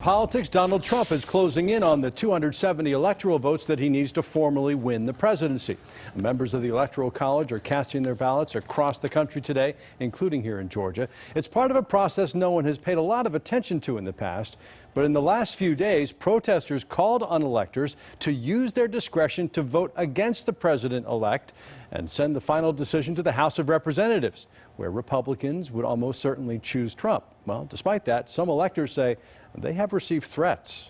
Politics, Donald Trump is closing in on the 270 electoral votes that he needs to formally win the presidency. Members of the Electoral College are casting their ballots across the country today, including here in Georgia. It's part of a process no one has paid a lot of attention to in the past. But in the last few days, protesters called on electors to use their discretion to vote against the president-elect and send the final decision to the House of Representatives, where Republicans would almost certainly choose Trump. Well, despite that, some electors say they have received threats.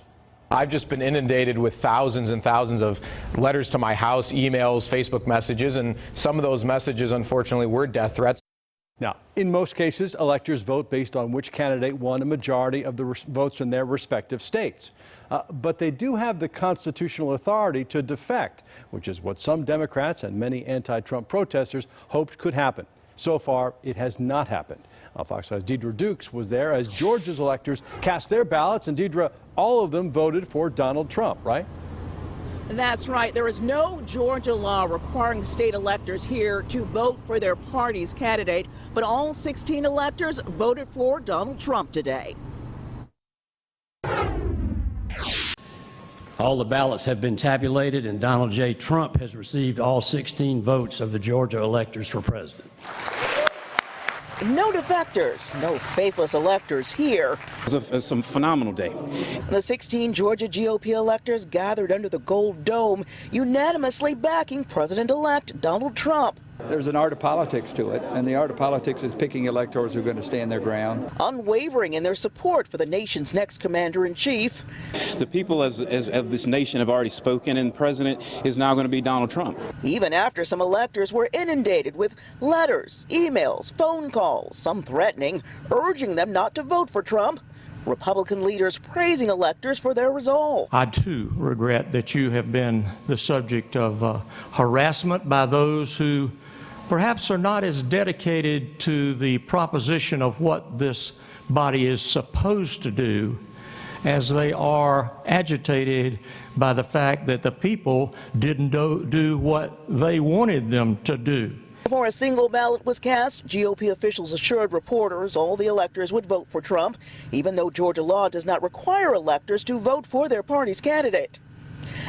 I've just been inundated with thousands and thousands of letters to my house, emails, Facebook messages, and some of those messages, unfortunately, were death threats. Now, in most cases, electors vote based on which candidate won a majority of the votes in their respective states. But they do have the constitutional authority to defect, which is what some Democrats and many anti-Trump protesters hoped could happen. So far, it has not happened. Fox 5's Deidre Dukes was there as Georgia's electors cast their ballots, and Deidre, all of them voted for Donald Trump, right? That's right. There is no Georgia law requiring state electors here to vote for their party's candidate, but all 16 electors voted for Donald Trump today. All the ballots have been tabulated, and Donald J. Trump has received all 16 votes of the Georgia electors for president. No defectors, no faithless electors here. It's a phenomenal day. The 16 Georgia GOP electors gathered under the Gold Dome, unanimously backing President-elect Donald Trump. There's an art of politics to it, and the art of politics is picking electors who are going to stand their ground. Unwavering in their support for the nation's next commander-in-chief. The people of this nation have already spoken, and the president is now going to be Donald Trump. Even after some electors were inundated with letters, emails, phone calls, some threatening, urging them not to vote for Trump. Republican leaders praising electors for their resolve. I, too, regret that you have been the subject of harassment by those who perhaps are not as dedicated to the proposition of what this body is supposed to do as they are agitated by the fact that the people didn't do what they wanted them to do. Before a single ballot was cast, GOP officials assured reporters all the electors would vote for Trump, even though Georgia law does not require electors to vote for their party's candidate.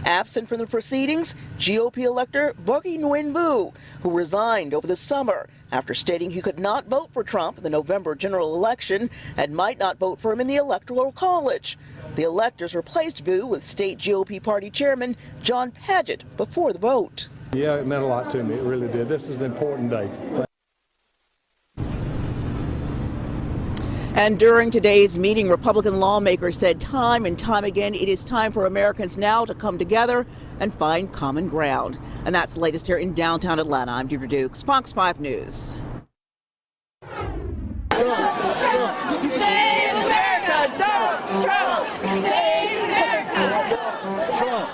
Absent from the proceedings, GOP elector Baoky Vu, who resigned over the summer after stating he could not vote for Trump in the November general election and might not vote for him in the Electoral College. The electors replaced Vu with state GOP party chairman John Padgett before the vote. Yeah, it meant a lot to me. It really did. This is an important day. And during today's meeting, Republican lawmakers said time and time again, it is time for Americans now to come together and find common ground. And that's the latest here in downtown Atlanta. I'm Deidre Dukes, Fox 5 News. Save America! Donald Trump! Save America! Donald Trump!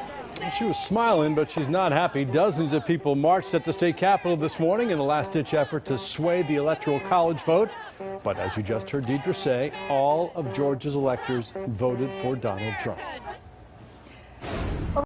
She was smiling, but she's not happy. Dozens of people marched at the state capitol this morning in a last-ditch effort to sway the Electoral College vote. But as you just heard Deidre say, all of Georgia's electors voted for Donald Trump.